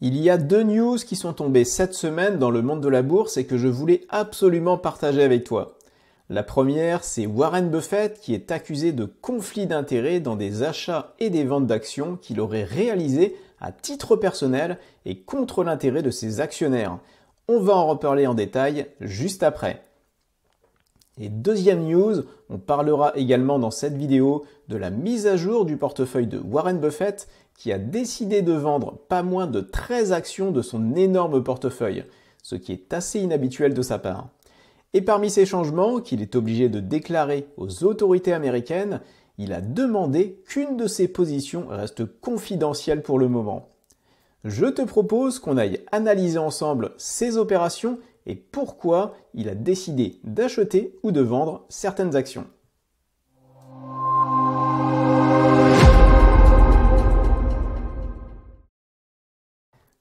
Il y a deux news qui sont tombées cette semaine dans le monde de la bourse et que je voulais absolument partager avec toi. La première, c'est Warren Buffett qui est accusé de conflit d'intérêts dans des achats et des ventes d'actions qu'il aurait réalisés à titre personnel et contre l'intérêt de ses actionnaires. On va en reparler en détail juste après. Et deuxième news, on parlera également dans cette vidéo de la mise à jour du portefeuille de Warren Buffett qui a décidé de vendre pas moins de 13 actions de son énorme portefeuille, ce qui est assez inhabituel de sa part. Et parmi ces changements qu'il est obligé de déclarer aux autorités américaines, il a demandé qu'une de ses positions reste confidentielle pour le moment. Je te propose qu'on aille analyser ensemble ces opérations et pourquoi il a décidé d'acheter ou de vendre certaines actions.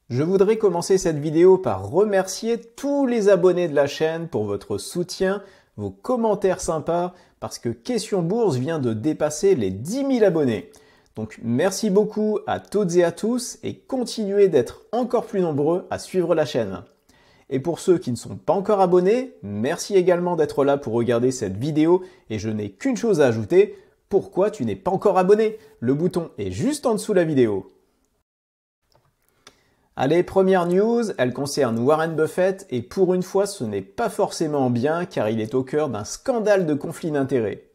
Je voudrais commencer cette vidéo par remercier tous les abonnés de la chaîne pour votre soutien, vos commentaires sympas, parce que Question Bourse vient de dépasser les 10 000 abonnés. Donc merci beaucoup à toutes et à tous et continuez d'être encore plus nombreux à suivre la chaîne. Et pour ceux qui ne sont pas encore abonnés, merci également d'être là pour regarder cette vidéo et je n'ai qu'une chose à ajouter, pourquoi tu n'es pas encore abonné? Le bouton est juste en dessous de la vidéo. Allez, première news, elle concerne Warren Buffett et pour une fois ce n'est pas forcément bien car il est au cœur d'un scandale de conflit d'intérêts.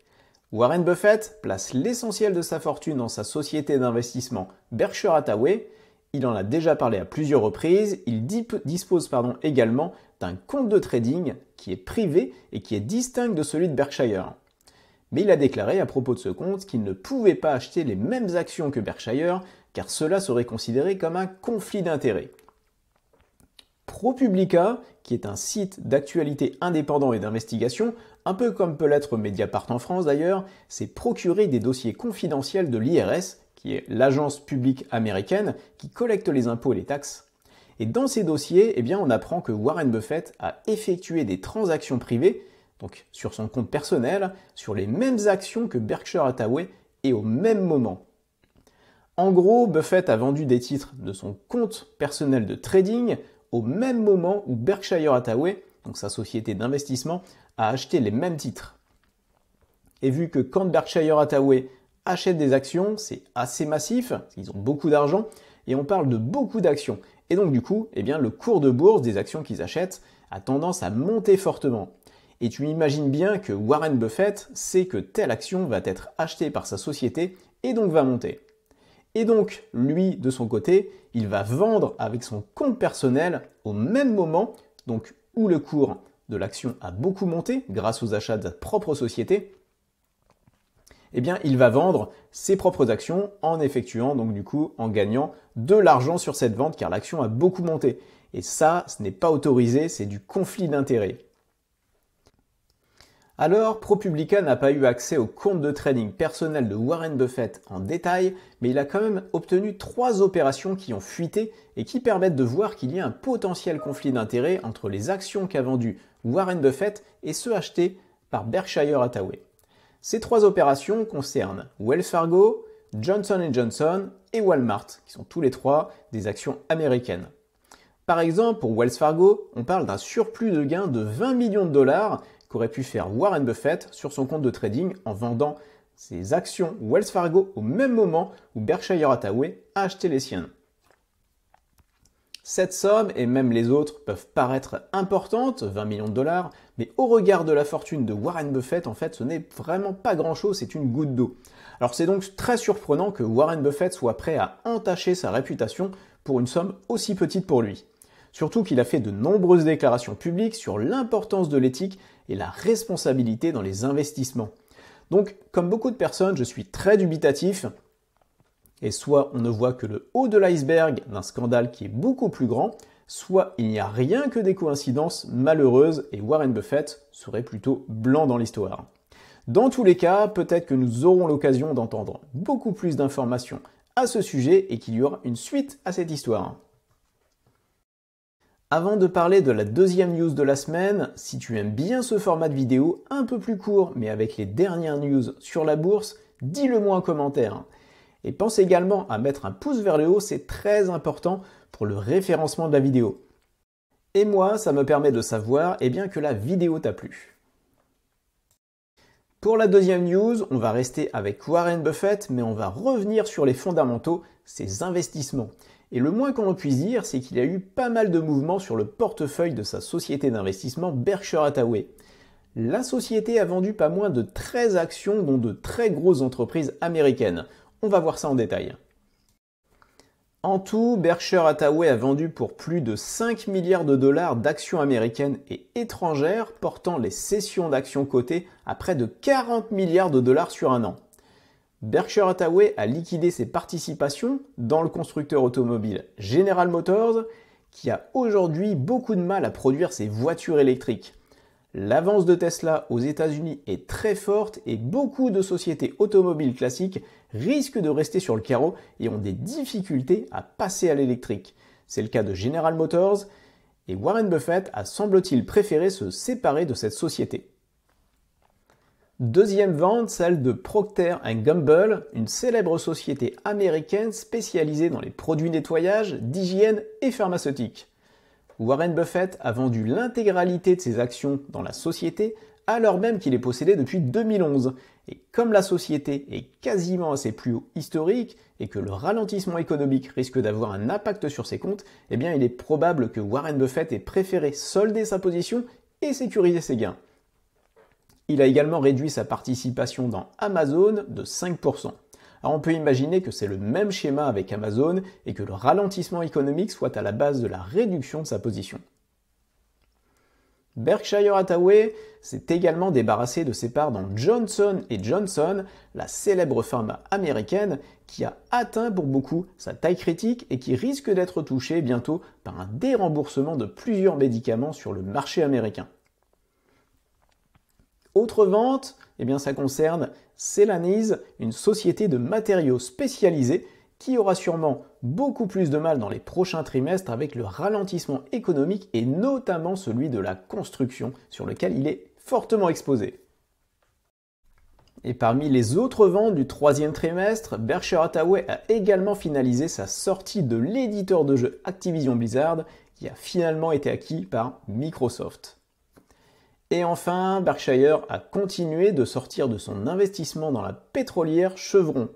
Warren Buffett place l'essentiel de sa fortune dans sa société d'investissement Berkshire Hathaway. Il en a déjà parlé à plusieurs reprises. Il dispose également d'un compte de trading qui est privé et qui est distinct de celui de Berkshire. Mais il a déclaré à propos de ce compte qu'il ne pouvait pas acheter les mêmes actions que Berkshire car cela serait considéré comme un conflit d'intérêts. ProPublica, qui est un site d'actualité indépendant et d'investigation, un peu comme peut l'être Mediapart en France d'ailleurs, s'est procuré des dossiers confidentiels de l'IRS, qui est l'agence publique américaine qui collecte les impôts et les taxes. Et dans ces dossiers, on apprend que Warren Buffett a effectué des transactions privées, donc sur son compte personnel, sur les mêmes actions que Berkshire Hathaway et au même moment. En gros, Buffett a vendu des titres de son compte personnel de trading au même moment où Berkshire Hathaway, donc sa société d'investissement, a acheté les mêmes titres. Et vu que quand Berkshire Hathaway achète des actions, c'est assez massif, ils ont beaucoup d'argent, et on parle de beaucoup d'actions. Et donc du coup, le cours de bourse des actions qu'ils achètent a tendance à monter fortement. Et tu imagines bien que Warren Buffett sait que telle action va être achetée par sa société et donc va monter. Et donc, lui, de son côté, il va vendre avec son compte personnel au même moment, donc où le cours de l'action a beaucoup monté grâce aux achats de sa propre société, il va vendre ses propres actions en effectuant, donc du coup, en gagnant de l'argent sur cette vente car l'action a beaucoup monté. Et ça, ce n'est pas autorisé, c'est du conflit d'intérêts. Alors, ProPublica n'a pas eu accès au compte de trading personnel de Warren Buffett en détail, mais il a quand même obtenu 3 opérations qui ont fuité et qui permettent de voir qu'il y a un potentiel conflit d'intérêts entre les actions qu'a vendues Warren Buffett et ceux achetés par Berkshire Hathaway. Ces 3 opérations concernent Wells Fargo, Johnson & Johnson et Walmart, qui sont tous les 3 des actions américaines. Par exemple, pour Wells Fargo, on parle d'un surplus de gains de 20 millions de dollars qu'aurait pu faire Warren Buffett sur son compte de trading en vendant ses actions Wells Fargo au même moment où Berkshire Hathaway a acheté les siennes. Cette somme, et même les autres, peuvent paraître importantes, 20 millions de dollars, mais au regard de la fortune de Warren Buffett, en fait, ce n'est vraiment pas grand-chose, c'est une goutte d'eau. Alors c'est donc très surprenant que Warren Buffett soit prêt à entacher sa réputation pour une somme aussi petite pour lui. Surtout qu'il a fait de nombreuses déclarations publiques sur l'importance de l'éthique et la responsabilité dans les investissements. Donc, comme beaucoup de personnes, je suis très dubitatif. Et soit on ne voit que le haut de l'iceberg d'un scandale qui est beaucoup plus grand, soit il n'y a rien que des coïncidences malheureuses et Warren Buffett serait plutôt blanc dans l'histoire. Dans tous les cas, peut-être que nous aurons l'occasion d'entendre beaucoup plus d'informations à ce sujet et qu'il y aura une suite à cette histoire. Avant de parler de la deuxième news de la semaine, si tu aimes bien ce format de vidéo un peu plus court mais avec les dernières news sur la bourse, dis-le moi en commentaire. Et pense également à mettre un pouce vers le haut, c'est très important pour le référencement de la vidéo. Et moi, ça me permet de savoir que la vidéo t'a plu. Pour la deuxième news, on va rester avec Warren Buffett, mais on va revenir sur les fondamentaux, ses investissements. Et le moins qu'on puisse dire, c'est qu'il y a eu pas mal de mouvements sur le portefeuille de sa société d'investissement Berkshire Hathaway. La société a vendu pas moins de 13 actions, dont de très grosses entreprises américaines. On va voir ça en détail. En tout, Berkshire Hathaway a vendu pour plus de 5 milliards de dollars d'actions américaines et étrangères, portant les cessions d'actions cotées à près de 40 milliards de dollars sur un an. Berkshire Hathaway a liquidé ses participations dans le constructeur automobile General Motors, qui a aujourd'hui beaucoup de mal à produire ses voitures électriques. L'avance de Tesla aux États-Unis est très forte et beaucoup de sociétés automobiles classiques risquent de rester sur le carreau et ont des difficultés à passer à l'électrique. C'est le cas de General Motors et Warren Buffett a semble-t-il préféré se séparer de cette société. Deuxième vente, celle de Procter & Gamble, une célèbre société américaine spécialisée dans les produits nettoyage, d'hygiène et pharmaceutiques. Warren Buffett a vendu l'intégralité de ses actions dans la société alors même qu'il est possédé depuis 2011. Et comme la société est quasiment à ses plus hauts historiques et que le ralentissement économique risque d'avoir un impact sur ses comptes, il est probable que Warren Buffett ait préféré solder sa position et sécuriser ses gains. Il a également réduit sa participation dans Amazon de 5%. Alors on peut imaginer que c'est le même schéma avec Amazon et que le ralentissement économique soit à la base de la réduction de sa position. Berkshire Hathaway s'est également débarrassé de ses parts dans Johnson & Johnson, la célèbre pharma américaine qui a atteint pour beaucoup sa taille critique et qui risque d'être touchée bientôt par un déremboursement de plusieurs médicaments sur le marché américain. Autre vente, ça concerne Celanese, une société de matériaux spécialisés qui aura sûrement beaucoup plus de mal dans les prochains trimestres avec le ralentissement économique et notamment celui de la construction sur lequel il est fortement exposé. Et parmi les autres ventes du troisième trimestre, Berkshire Hathaway a également finalisé sa sortie de l'éditeur de jeux Activision Blizzard qui a finalement été acquis par Microsoft. Et enfin, Berkshire a continué de sortir de son investissement dans la pétrolière Chevron.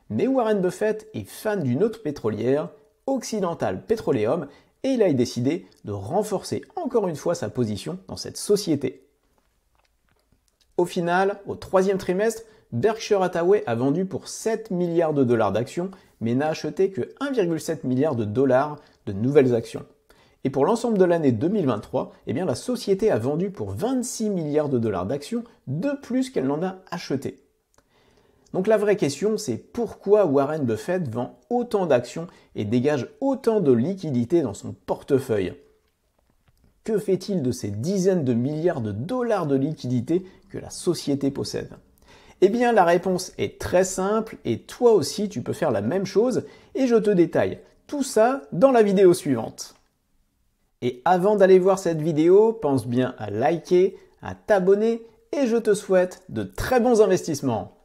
Mais Warren Buffett est fan d'une autre pétrolière, Occidental Petroleum, et il a décidé de renforcer encore une fois sa position dans cette société. Au final, au troisième trimestre, Berkshire Hathaway a vendu pour 7 milliards de dollars d'actions, mais n'a acheté que 1,7 milliard de dollars de nouvelles actions. Et pour l'ensemble de l'année 2023, la société a vendu pour 26 milliards de dollars d'actions, de plus qu'elle n'en a acheté. Donc la vraie question, c'est pourquoi Warren Buffett vend autant d'actions et dégage autant de liquidités dans son portefeuille? Que fait-il de ces dizaines de milliards de dollars de liquidités que la société possède? La réponse est très simple et toi aussi tu peux faire la même chose et je te détaille tout ça dans la vidéo suivante. Et avant d'aller voir cette vidéo, pense bien à liker, à t'abonner et je te souhaite de très bons investissements.